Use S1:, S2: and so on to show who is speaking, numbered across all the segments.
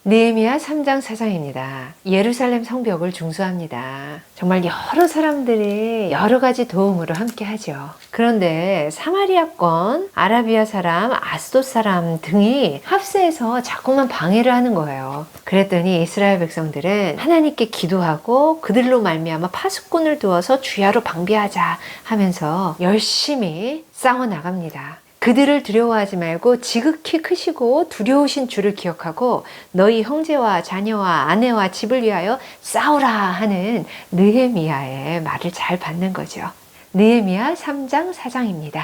S1: 느헤미야 3장 4장입니다. 예루살렘 성벽을 중수합니다. 정말 여러 사람들이 여러 가지 도움으로 함께 하죠. 그런데 사마리아권, 아라비아 사람, 아스돗 사람 등이 합세해서 자꾸만 방해를 하는 거예요. 그랬더니 이스라엘 백성들은 하나님께 기도하고 그들로 말미암아 파수꾼을 두어서 주야로 방비하자 하면서 열심히 싸워 나갑니다. 그들을 두려워하지 말고 지극히 크시고 두려우신 주를 기억하고 너희 형제와 자녀와 아내와 집을 위하여 싸우라 하는 느헤미야의 말을 잘 받는 거죠. 느헤미야 3장 4장입니다.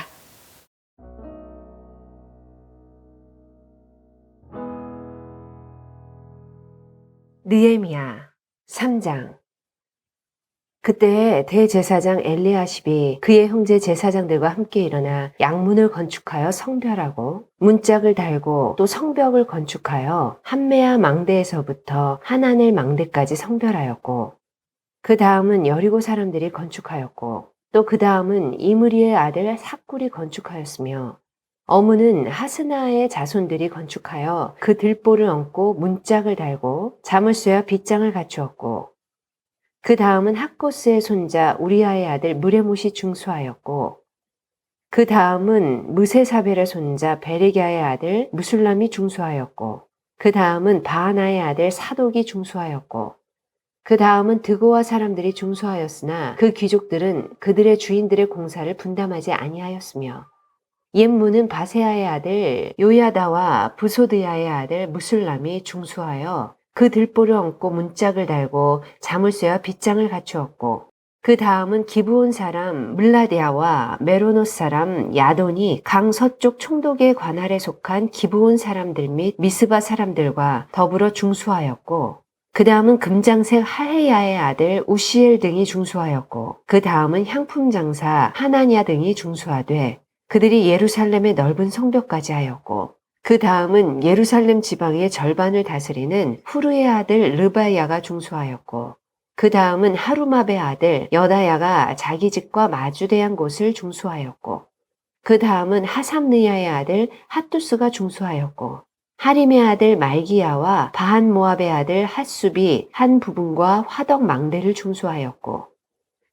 S1: 느헤미야 3장. 그때 대제사장 엘리야십이 그의 형제 제사장들과 함께 일어나 양문을 건축하여 성별하고 문짝을 달고 또 성벽을 건축하여 함메아 망대에서부터 하나넬 망대까지 성별하였고 그 다음은 여리고 사람들이 건축하였고 또 그 다음은 이므리의 아들 삭굴이 건축하였으며 어무는 하스나의 자손들이 건축하여 그 들보를 얹고 문짝을 달고 자물쇠와 빗장을 갖추었고 그 다음은 학고스의 손자 우리아의 아들 무레못이 중수하였고 그 다음은 무세사벨의 손자 베레기야의 아들 무술람이 중수하였고 그 다음은 바하나의 아들 사독이 중수하였고 그 다음은 드고와 사람들이 중수하였으나 그 귀족들은 그들의 주인들의 공사를 분담하지 아니하였으며 옛문은 바세아의 아들 요야다와 부소드야의 아들 무술람이 중수하여 그 들보를 얹고 문짝을 달고 자물쇠와 빗장을 갖추었고 그 다음은 기브온 사람 물라디아와 메로노스 사람 야돈이 강 서쪽 총독의 관할에 속한 기브온 사람들 및 미스바 사람들과 더불어 중수하였고 그 다음은 금장색 하헤야의 아들 우시엘 등이 중수하였고 그 다음은 향품 장사 하나니아 등이 중수하되 그들이 예루살렘의 넓은 성벽까지 하였고 그 다음은 예루살렘 지방의 절반을 다스리는 후르의 아들 르바야가 중수하였고 그 다음은 하루마베 아들 여다야가 자기 집과 마주대한 곳을 중수하였고 그 다음은 하삼느야의 아들 핫두스가 중수하였고 하림의 아들 말기야와 바한 모압의 아들 핫숲이 한 부분과 화덕 망대를 중수하였고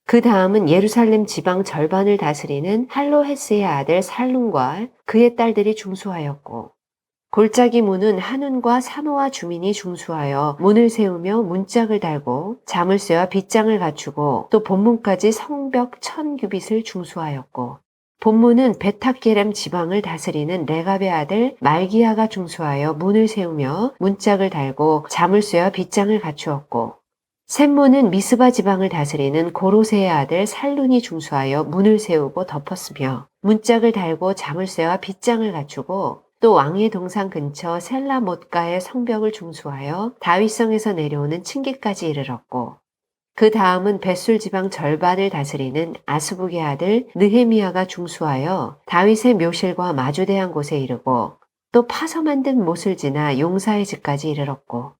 S1: 그 다음은 예루살렘 지방 절반을 다스리는 할로헤스의 아들 살룸과 그의 딸들이 중수하였고 골짜기 문은 한운과 사노아 주민이 중수하여 문을 세우며 문짝을 달고 자물쇠와 빗장을 갖추고 또 본문까지 성벽 1000규빗을 중수하였고 본문은 베탁게렘 지방을 다스리는 레갑의 아들 말기야가 중수하여 문을 세우며 문짝을 달고 자물쇠와 빗장을 갖추었고 샘문은 미스바 지방을 다스리는 고로세의 아들 살룬이 중수하여 문을 세우고 덮었으며 문짝을 달고 자물쇠와 빗장을 갖추고 또 왕의 동산 근처 셀라못가의 성벽을 중수하여 다윗성에서 내려오는 층계까지 이르렀고 그 다음은 벳술 지방 절반을 다스리는 아스북의 아들 느헤미야가 중수하여 다윗의 묘실과 마주대한 곳에 이르고 또 파서 만든 못을 지나 용사의 집까지 이르렀고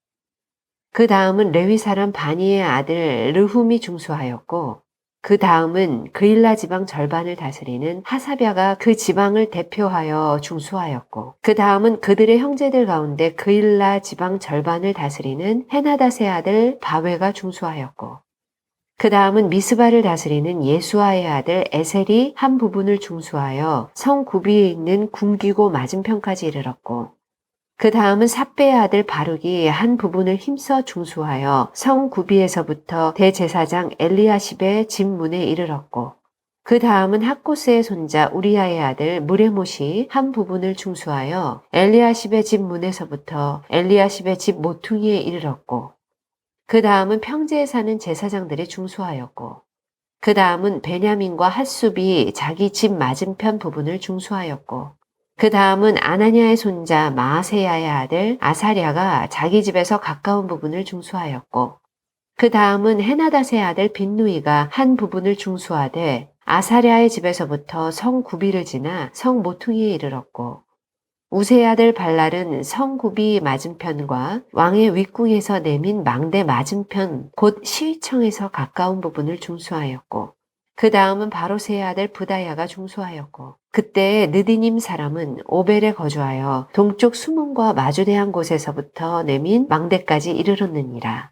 S1: 그 다음은 레위 사람 바니의 아들 르훔이 중수하였고 그 다음은 그일라 지방 절반을 다스리는 하사랴가 그 지방을 대표하여 중수하였고 그 다음은 그들의 형제들 가운데 그일라 지방 절반을 다스리는 헤나닷의 아들 바웨가 중수하였고 그 다음은 미스바를 다스리는 예수아의 아들 에셀이 한 부분을 중수하여 성 구비에 있는 궁기고 맞은편까지 이르렀고 그 다음은 삿배의 아들 바룩이 한 부분을 힘써 중수하여 성 구비에서부터 대제사장 엘리야십의 집 문에 이르렀고 그 다음은 학고스의 손자 우리아의 아들 무레못이 한 부분을 중수하여 엘리야십의 집 문에서부터 엘리야십의 집 모퉁이에 이르렀고 그 다음은 평지에 사는 제사장들이 중수하였고 그 다음은 베냐민과 핫숲이 자기 집 맞은편 부분을 중수하였고 그 다음은 아나니아의 손자 마아세야의 아들 아사랴가 자기 집에서 가까운 부분을 중수하였고 그 다음은 헤나닷의 아들 빈누이가 한 부분을 중수하되 아사랴의 집에서부터 성 구비를 지나 성 모퉁이에 이르렀고 우세의 아들 발랄은 성 구비 맞은편과 왕의 윗궁에서 내민 망대 맞은편 곧 시위청에서 가까운 부분을 중수하였고 그 다음은 바로세의 아들 부다야가 중수하였고 그때 느디님 사람은 오벨에 거주하여 동쪽 수문과 마주대한 곳에서부터 내민 망대까지 이르렀느니라.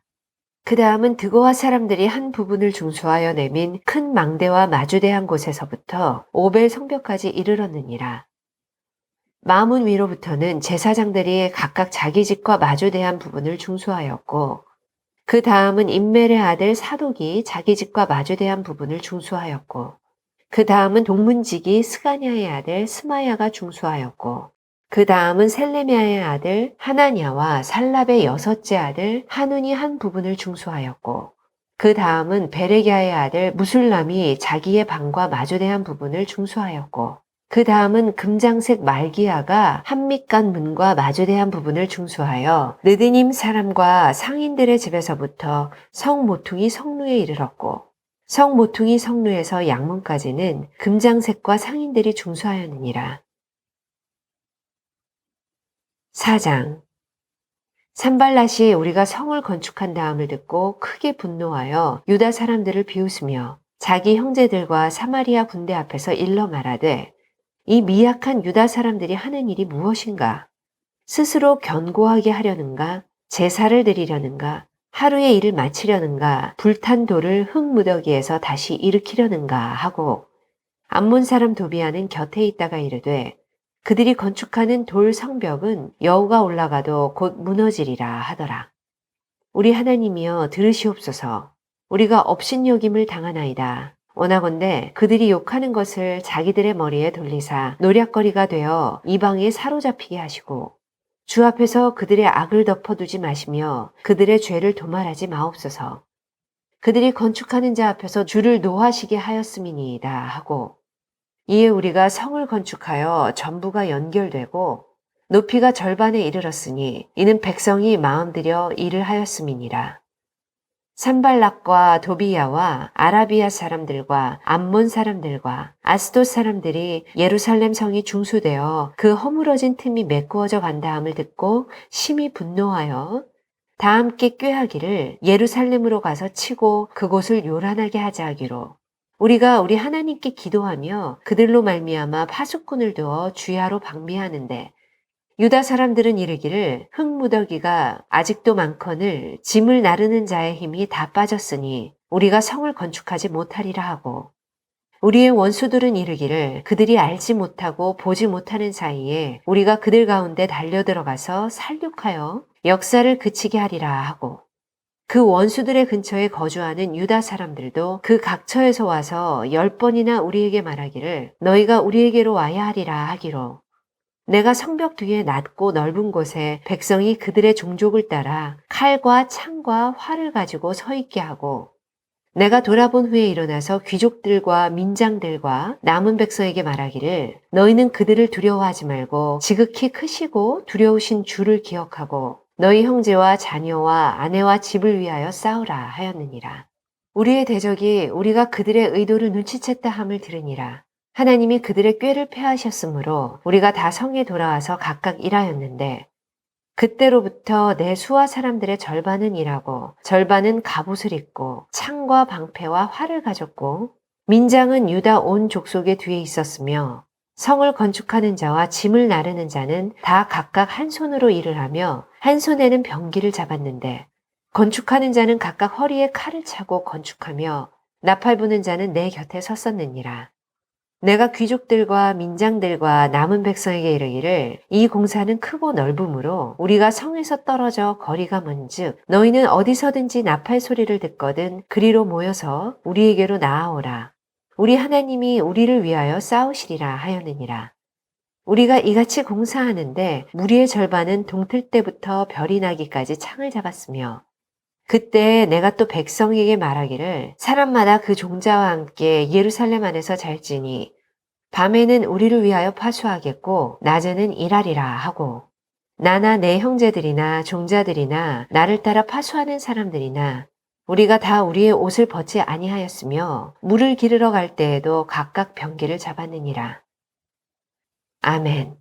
S1: 그 다음은 드고아 사람들이 한 부분을 중수하여 내민 큰 망대와 마주대한 곳에서부터 오벨 성벽까지 이르렀느니라. 마문 위로부터는 제사장들이 각각 자기 집과 마주대한 부분을 중수하였고 그 다음은 임멜의 아들 사독이 자기 집과 마주대한 부분을 중수하였고 그 다음은 동문지기 스가냐의 아들 스마야가 중수하였고 그 다음은 셀레미아의 아들 하나냐와 살랍의 여섯째 아들 하눈이 한 부분을 중수하였고 그 다음은 베레기야의 아들 무술람이 자기의 방과 마주대한 부분을 중수하였고 그 다음은 금장색 말기야가 한밑간 문과 마주대한 부분을 중수하여 느디님 사람과 상인들의 집에서부터 성모퉁이 성루에 이르렀고 성모퉁이 성루에서 양문까지는 금장색과 상인들이 중수하였느니라. 4장 산발랏이 우리가 성을 건축한 다음을 듣고 크게 분노하여 유다 사람들을 비웃으며 자기 형제들과 사마리아 군대 앞에서 일러 말하되 이 미약한 유다 사람들이 하는 일이 무엇인가? 스스로 견고하게 하려는가? 제사를 드리려는가? 하루의 일을 마치려는가? 불탄 돌을 흙무더기에서 다시 일으키려는가? 하고 암몬 사람 도비아는 곁에 있다가 이르되 그들이 건축하는 돌 성벽은 여우가 올라가도 곧 무너지리라 하더라. 우리 하나님이여 들으시옵소서. 우리가 업신여김을 당하나이다. 원하건대 그들이 욕하는 것을 자기들의 머리에 돌리사 노략거리가 되어 이방에 사로잡히게 하시고 주 앞에서 그들의 악을 덮어두지 마시며 그들의 죄를 도말하지 마옵소서. 그들이 건축하는 자 앞에서 주를 노하시게 하였음이니이다 하고 이에 우리가 성을 건축하여 전부가 연결되고 높이가 절반에 이르렀으니 이는 백성이 마음들여 일을 하였음이니라. 산발락과 도비야와 아라비아 사람들과 암몬 사람들과 아스돗 사람들이 예루살렘 성이 중수되어 그 허물어진 틈이 메꾸어져 간다함을 듣고 심히 분노하여 다 함께 꾀하기를 예루살렘으로 가서 치고 그곳을 요란하게 하자 하기로 우리가 우리 하나님께 기도하며 그들로 말미암아 파수꾼을 두어 주야로 방비하는데 유다 사람들은 이르기를 흙무더기가 아직도 많거늘 짐을 나르는 자의 힘이 다 빠졌으니 우리가 성을 건축하지 못하리라 하고 우리의 원수들은 이르기를 그들이 알지 못하고 보지 못하는 사이에 우리가 그들 가운데 달려들어가서 살육하여 역사를 그치게 하리라 하고 그 원수들의 근처에 거주하는 유다 사람들도 그 각처에서 와서 10번이나 우리에게 말하기를 너희가 우리에게로 와야 하리라 하기로 내가 성벽 뒤에 낮고 넓은 곳에 백성이 그들의 종족을 따라 칼과 창과 활을 가지고 서 있게 하고 내가 돌아본 후에 일어나서 귀족들과 민장들과 남은 백성에게 말하기를 너희는 그들을 두려워하지 말고 지극히 크시고 두려우신 주를 기억하고 너희 형제와 자녀와 아내와 집을 위하여 싸우라 하였느니라. 우리의 대적이 우리가 그들의 의도를 눈치챘다 함을 들으니라. 하나님이 그들의 꾀를 패하셨으므로 우리가 다 성에 돌아와서 각각 일하였는데 그때로부터 내 수하 사람들의 절반은 일하고 절반은 갑옷을 입고 창과 방패와 활을 가졌고 민장은 유다 온 족속의 뒤에 있었으며 성을 건축하는 자와 짐을 나르는 자는 다 각각 한 손으로 일을 하며 한 손에는 병기를 잡았는데 건축하는 자는 각각 허리에 칼을 차고 건축하며 나팔 부는 자는 내 곁에 섰었느니라. 내가 귀족들과 민장들과 남은 백성에게 이르기를 이 공사는 크고 넓으므로 우리가 성에서 떨어져 거리가 먼즉 너희는 어디서든지 나팔 소리를 듣거든 그리로 모여서 우리에게로 나아오라. 우리 하나님이 우리를 위하여 싸우시리라 하였느니라. 우리가 이같이 공사하는데 무리의 절반은 동틀 때부터 별이 나기까지 창을 잡았으며 그때 내가 또 백성에게 말하기를 사람마다 그 종자와 함께 예루살렘 안에서 잘지니 밤에는 우리를 위하여 파수하겠고 낮에는 일하리라 하고 나나 내 형제들이나 종자들이나 나를 따라 파수하는 사람들이나 우리가 다 우리의 옷을 벗지 아니하였으며 물을 기르러 갈 때에도 각각 병기를 잡았느니라. 아멘.